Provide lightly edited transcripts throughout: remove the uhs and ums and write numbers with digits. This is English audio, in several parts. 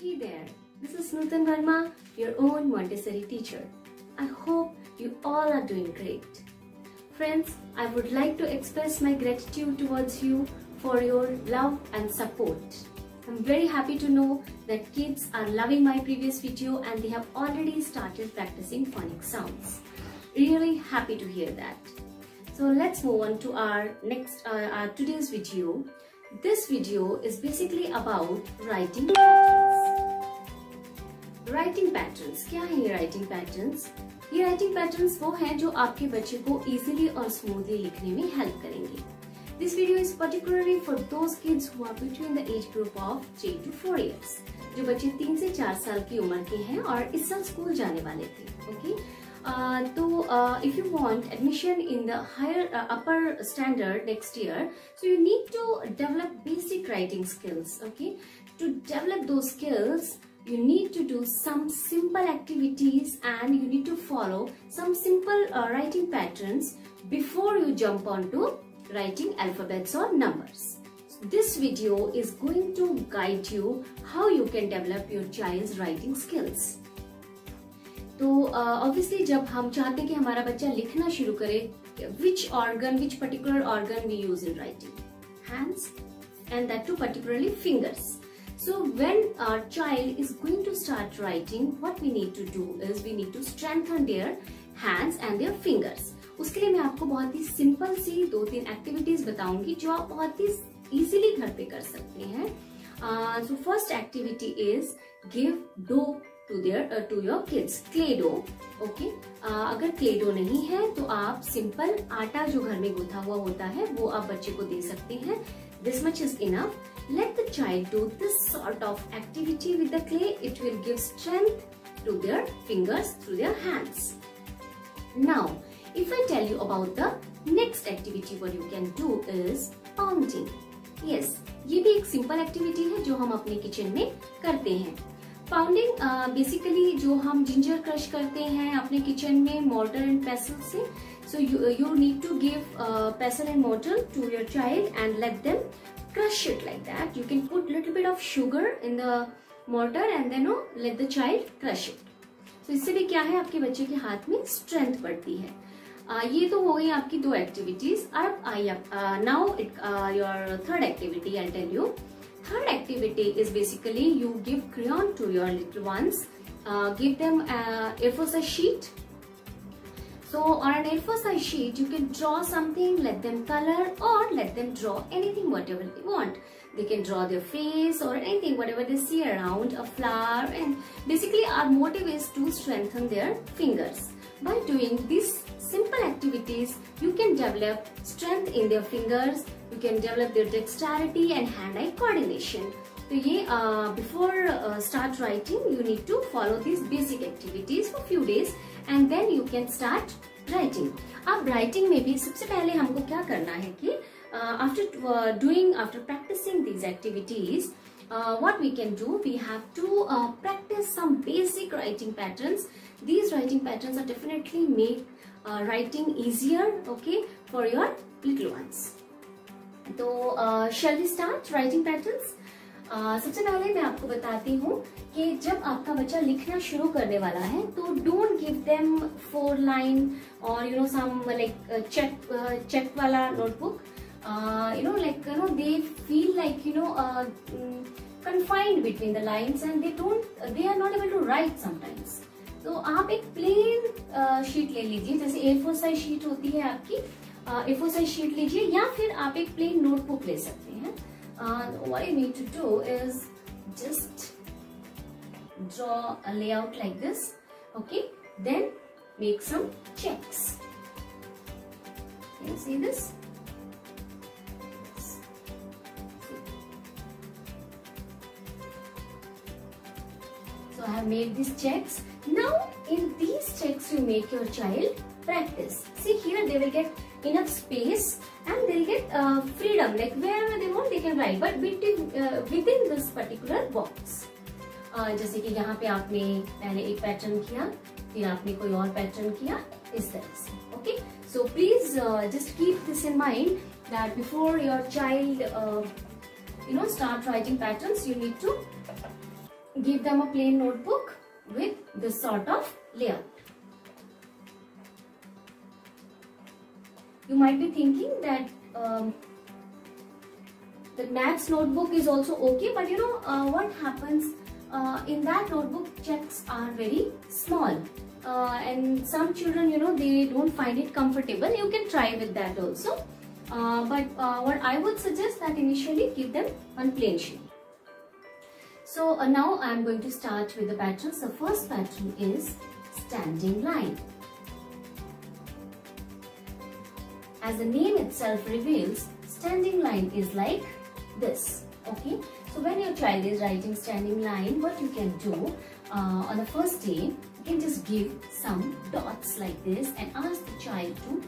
Hey there, this is Nutan Verma, your own Montessori teacher. I hope you all are doing great. Friends, I would like to express my gratitude towards you for your love and support. I'm very happy to know that kids are loving my previous video and they have already started practicing phonic sounds. Really happy to hear that. So let's move on to our today's video. This video is basically about writing patterns. Writing patterns, क्या है ये writing patterns? ये writing patterns वो हैं जो आपके बच्चे को easily और smoothly लिखने में help करेंगे. This video is particularly for those kids who are between the age group of 3 to 4 years. जो बच्चे 3 से 4 साल की उम्र के हैं और इस साल स्कूल जाने वाले थे. Okay? If you want admission in the higher upper standard next year, so you need to develop basic writing skills. Okay, to develop those skills, you need to do some simple activities and you need to follow some simple writing patterns before you jump on to writing alphabets or numbers. So this video is going to guide you how you can develop your child's writing skills. तो obviously जब हम चाहते हैं कि हमारा बच्चा लिखना शुरू करे, which particular organ we use in writing? Hands, and that too particularly fingers. So when our child is going to start writing, what we need to do is we need to strengthen their hands and their fingers. उसके लिए मैं आपको बहुत ही simple सी 2-3 activities बताऊंगी जो आप बहुत ही easily घर पे कर सकते हैं. So first activity is give dough to your kids. Clay dough. Okay. अगर clay dough नहीं है तो आप simple आटा जो घर में गूंथा हुआ होता है वो आप बच्चे को दे सकते हैं. This much is enough. Let the child do this sort of activity with the clay. It will give strength to their fingers through their hands. Now, if I tell you about the next activity, what you can do is pounding. Yes, ये भी एक simple activity है जो हम अपने kitchen में करते हैं. पाउंडिंग बेसिकली जो हम जिंजर क्रश करते हैं अपने किचन में mortar and pestle से. So you need to give pestle and mortar to your child and let them crush it like that. You can put little bit of sugar in the mortar and then let the child crush it. So इससे भी क्या है आपके बच्चे के हाथ में strength बढ़ती है. ये तो हो गई आपकी 2 activities. अब now your third activity I'll tell you. Third activity is basically you give crayon to your little ones. Give them A4 size sheet. So on an A4 size sheet you can draw something, let them color or let them draw anything whatever they want. They can draw their face or anything whatever they see around, a flower, and basically our motive is to strengthen their fingers. By doing these simple activities you can develop strength in their fingers. You can develop their dexterity and hand-eye coordination. So ये before start writing, you need to follow these basic activities for few days, and then you can start writing. अब writing में भी सबसे पहले हमको क्या करना है कि after practicing these activities, what we can do, we have to practice some basic writing patterns. These writing patterns are definitely make writing easier, okay, for your little ones. तो shall we start writing patterns? सबसे पहले मैं आपको बताती हूँ कि जब आपका बच्चा लिखना शुरू करने वाला है तो don't give them 4 line or some like check वाला notebook. They feel like confined between the lines and they are not able to write sometimes. तो आप एक plain sheet ले लीजिए, जैसे A4 size sheet होती है आपकी. A4 size sheet लीजिए या फिर आप एक plain notebook ले सकते हैं. What you need to do is just draw a layout like this. Okay, then make some checks. Can you see this? So I have made these checks. Now in these checks you make your child practice. See here they will get enough space and they'll get freedom, like wherever they want they can write, but within this particular box. जैसे कि यहाँ पे आपने पहले एक pattern किया, फिर आपने कोई और पैटर्न किया, इस तरह से. Okay, so please just keep this in mind that before your child start writing patterns, you need to give them a plain notebook with this sort of layout. You might be thinking that the maths notebook is also okay, but you know what happens in that notebook, checks are very small, and some children, you know, they don't find it comfortable. You can try with that also, but what I would suggest that initially give them one plain sheet. So now I am going to start with the patterns. The first pattern is standing line. As the name itself reveals, standing line is like this. Okay, so when your child is writing standing line, what you can do on the first day, you can just give some dots like this and ask the child to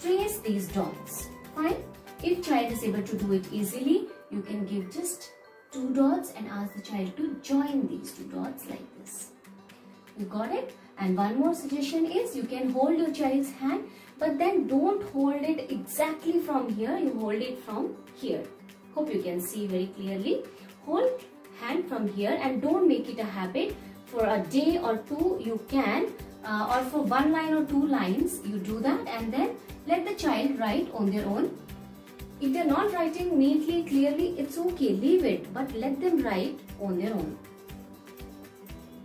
trace these dots. Fine. If child is able to do it easily, you can give just 2 dots and ask the child to join these 2 dots like this. You got it? And one more suggestion is you can hold your child's hand, but then don't hold it exactly from here. You hold it from here. Hope you can see very clearly. Hold hand from here and don't make it a habit. For a day or 2 you can, or for 1 line or 2 lines you do that, and then let the child write on their own. If they are not writing neatly, clearly, it's okay, leave it, but let them write on their own.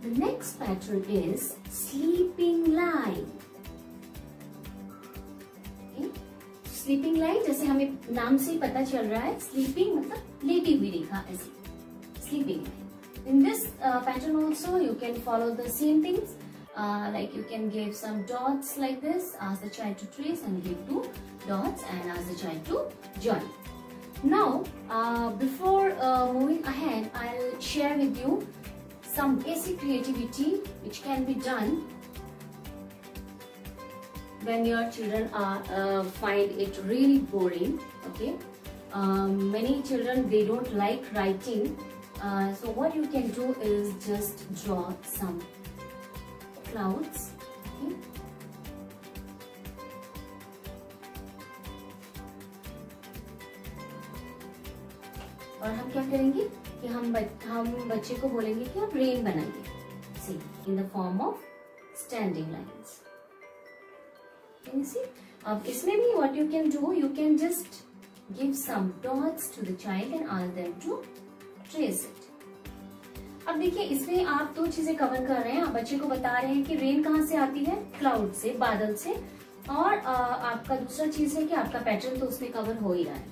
The next pattern is sleeping line. Okay? Sleeping line, जैसे हमें नाम से ही पता चल रहा है, sleeping मतलब लेटी हुई रेखा ऐसे. Sleeping line. In this pattern also, you can follow the same things. Like you can give some dots like this, ask the child to trace and give 2 dots and ask the child to join. Now, before moving ahead, I'll share with you some basic creativity which can be done when your children are find it really boring. Okay, many children, they don't like writing. So what you can do is just draw some clouds. Okay. और हम क्या करेंगे कि हम बच्चे को बोलेंगे कि आप रेन बनाइए. See, in the form of standing lines. Can you see? अब इसमें भी what you can do, you can just give some dots to the child and ask them to trace it. अब देखिए इसमें आप 2 चीजें कवर कर रहे हैं. आप बच्चे को बता रहे हैं कि रेन कहाँ से आती है, क्लाउड से, बादल से, और आपका दूसरा चीज है कि आपका पैटर्न तो उसमें कवर हो ही रहा है.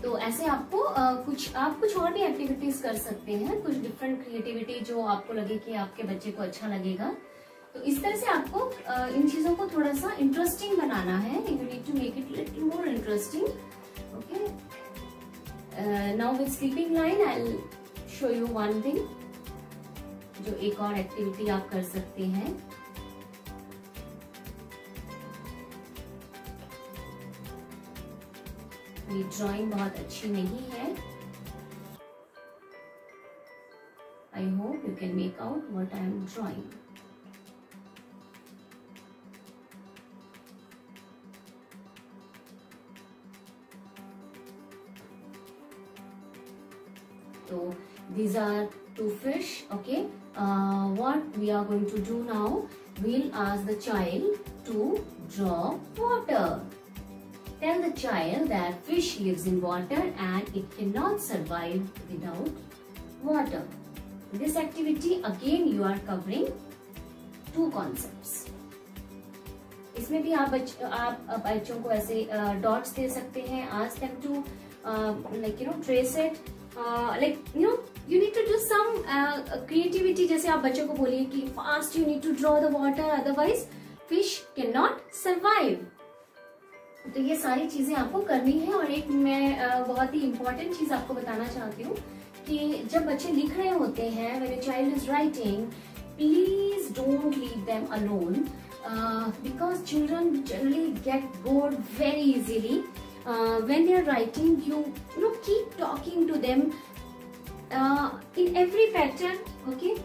तो ऐसे आपको कुछ और भी एक्टिविटीज कर सकते हैं, कुछ डिफरेंट क्रिएटिविटी जो आपको लगे कि आपके बच्चे को अच्छा लगेगा. तो इस तरह से आपको इन चीजों को थोड़ा सा इंटरेस्टिंग बनाना है. You need to make it little more interesting. Okay, now with sleeping line I will show you one thing, जो एक और एक्टिविटी आप कर सकते हैं. ये ड्राइंग बहुत अच्छी नहीं है. I hope you can make out what I am drawing. So these are 2 fish. Okay, what we are going to do now, we'll ask the child to draw water. Tell the child that fish lives in water and it cannot survive without water. In this activity again you are covering 2 concepts. इसमें भी आप बच्चों को ऐसे dots दे सकते हैं. Ask them to like trace it. Like you need to do some creativity. जैसे आप बच्चों को बोलिए कि fast you need to draw the water, otherwise fish cannot survive. तो ये सारी चीजें आपको करनी है. और एक मैं बहुत ही इम्पोर्टेंट चीज आपको बताना चाहती हूँ कि जब बच्चे लिख रहे होते हैं, when a child is writing, please don't leave them alone, because children generally get bored very easily. When they are writing, you keep talking to them in every pattern. Okay,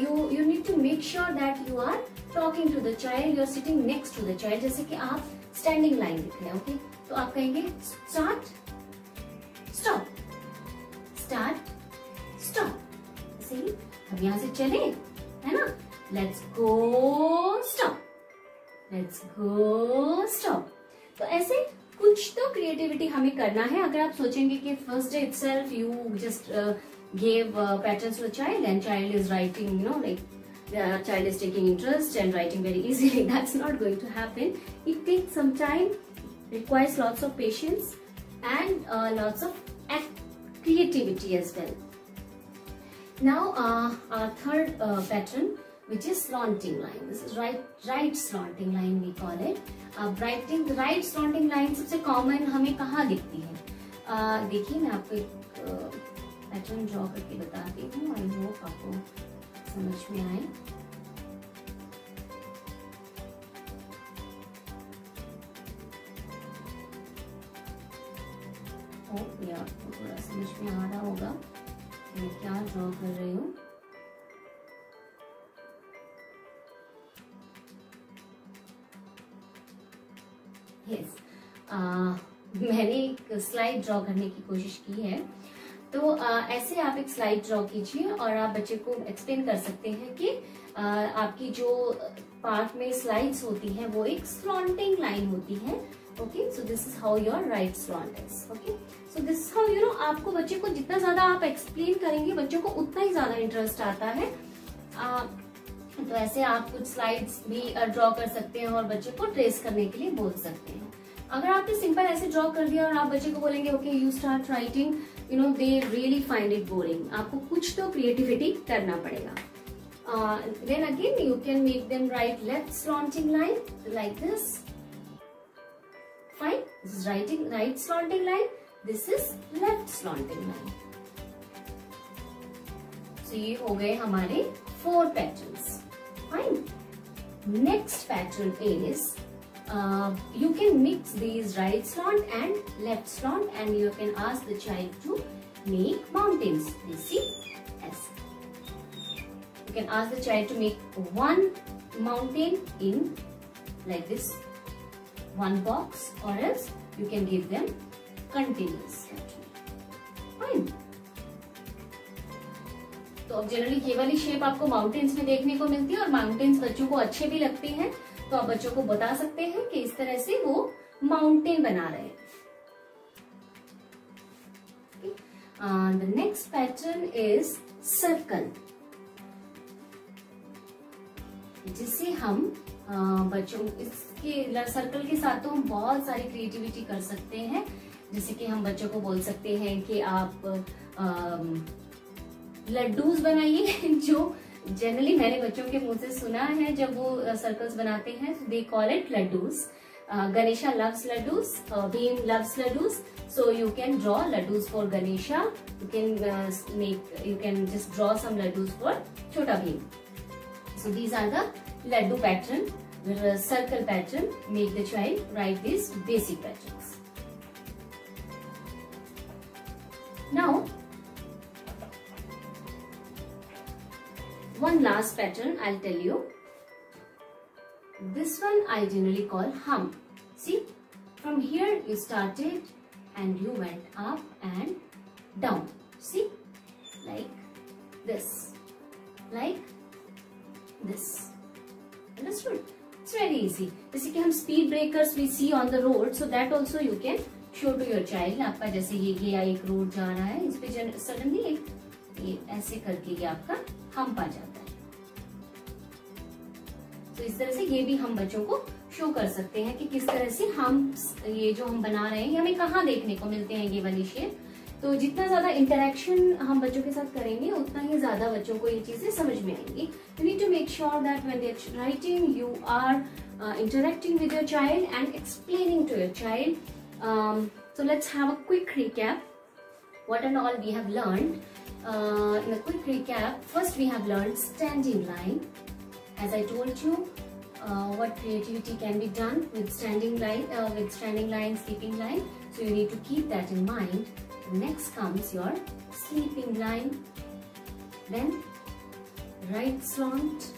you need to make sure that you are talking to the child, you are sitting next to the child. जैसे कि आप standing line लिख रहे हैं. Okay, तो आप कहेंगे start stop, start stop. अब यहाँ से चले, है ना, let's go stop, let's go stop. तो ऐसे कुछ तो क्रिएटिविटी हमें करना है। अगर आप सोचेंगे कि first day itself you just gave patterns to a child and child is writing, you know, like the child is taking interest and writing very easily, that's not going to happen. It takes some time, requires lots of patience and lots of creativity as well. Now our third pattern, which is slanting line. This is right slanting line we call it. Writing the right slanting line सबसे common हमें कहाँ दिखती है? देखिए मैं आपको एक pattern draw करके बताती हूँ। आई होप आपको समझ में आए। होप ये आपको थोड़ा समझ में आ रहा होगा मैं क्या ड्रॉ कर रही हूँ। यस, मैंने एक स्लाइड ड्रॉ करने की कोशिश की है। तो ऐसे आप एक स्लाइड ड्रॉ कीजिए और आप बच्चे को एक्सप्लेन कर सकते हैं कि आपकी जो पार्ट में स्लाइड्स होती हैं वो एक स्लॉन्टिंग लाइन होती है। Okay, so this is how your right slant is. Okay, so this is how, you know, आपको बच्चे को जितना ज्यादा आप एक्सप्लेन करेंगे बच्चों को उतना ही ज्यादा इंटरेस्ट आता है। तो ऐसे आप कुछ स्लाइड्स भी ड्रॉ कर सकते हैं और बच्चे को ट्रेस करने के लिए बोल सकते हैं। अगर आपने सिंपल ऐसे ड्रॉ कर दिया और आप बच्चे को बोलेंगे okay you start writing, you know, they really find it boring. आपको कुछ तो क्रिएटिविटी करना पड़ेगा। Then again you can make them write left slanting line like this. Fine, this is writing right slanting line, this is left slanting line. So ये हो गए हमारे 4 patterns. Fine, next pattern is you can mix these right slant and left slant and you can ask the child to make mountains. You see, yes. You can ask the child to make one mountain in like this, one box, or else you can give them continuous. Fine. तो अब generally ये वाली shape आपको mountains में देखने को मिलती है और माउंटेन्स बच्चों को अच्छे भी लगते हैं। तो आप बच्चों को बता सकते हैं कि इस तरह से वो माउंटेन बना रहे हैं। The next pattern is circle, जिससे हम बच्चों इसके सर्कल के साथ तो हम बहुत सारी क्रिएटिविटी कर सकते हैं। जैसे कि हम बच्चों को बोल सकते हैं कि आप लड्डूज बनाइए, जो जनरली मैंने बच्चों के मुंह से सुना है जब वो सर्कल्स बनाते हैं, they call it laddoos. Ganesha loves laddus, Bhim loves laddus, so you can draw laddus for Ganesha. You can just draw some laddus for Chota Bhim. So these are the laddu pattern, the circle pattern. Make the child write these basic patterns. Now one last pattern I'll tell you. This one I generally call hum. See, from here you started and you went up and down. See, like this, like this. Understood? It's very easy. जैसे कि हम speed breakers we see on the road, so that also you can show to your child. आपका जैसे ये एक road जा रहा है, इस पे सडनली ये ऐसे करके ये आपका हम्प आ जाता है। तो इस तरह से ये भी हम बच्चों को शो कर सकते हैं कि किस तरह से हम ये जो हम बना रहे हैं हमें कहाँ देखने को मिलते हैं ये वाली शेप। तो जितना ज्यादा इंटरेक्शन हम बच्चों के साथ करेंगे उतना ही ज्यादा बच्चों को ये चीजें समझ में आएंगी। You need to make sure that when they are writing you are interacting with your child and explaining to your child. So let's have a quick recap what and all we have learned. In a quick recap, first we have learned standing line. As I told you, what creativity can be done with standing line, sleeping line. So you need to keep that in mind. Next comes your sleeping line, then right slant,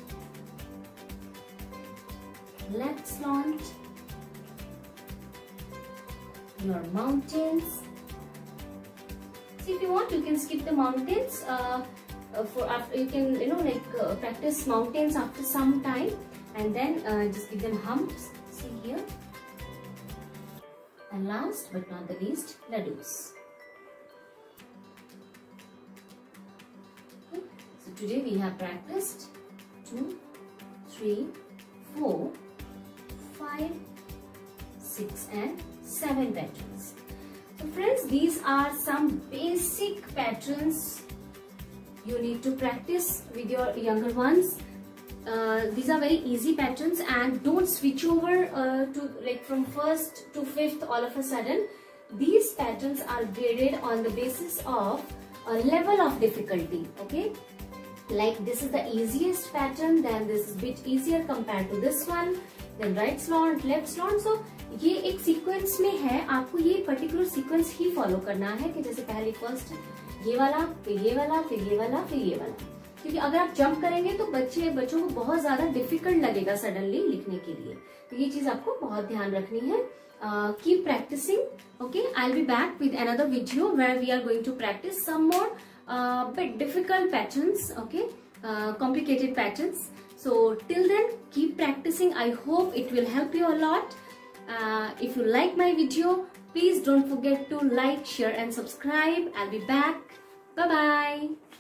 left slant, your mountains. So if you want, you can skip the mountains. for after you can practice mountains after some time, and then just give them humps. See here. And last but not the least, laddus. Okay. So today we have practiced 2, 3, 4, 5, 6 and 7 patterns. So friends, these are some basic patterns you need to practice with your younger ones. These are very easy patterns, and don't switch over to like from 1st to 5th all of a sudden. These patterns are graded on the basis of a level of difficulty. Okay, like this is the easiest pattern, then this is bit easier compared to this one, then right slant, left slant. So ये एक sequence में है, आपको ये particular sequence ही follow करना है कि जैसे पहले फर्स्ट ये वाला, फिर ये वाला, फिर ये वाला, फिर ये वाला, क्योंकि अगर आप जंप करेंगे तो बच्चों को बहुत ज्यादा डिफिकल्ट लगेगा सडनली लिखने के लिए, तो ये चीज आपको बहुत ध्यान रखनी है. Keep practising. Okay, I will be back with another video where we are going to practise some more bit difficult patterns, okay, complicated patterns. So till then, keep practicing. I hope it will help you a lot. If you like my video, please don't forget to like, share and subscribe. I'll be back. Bye bye.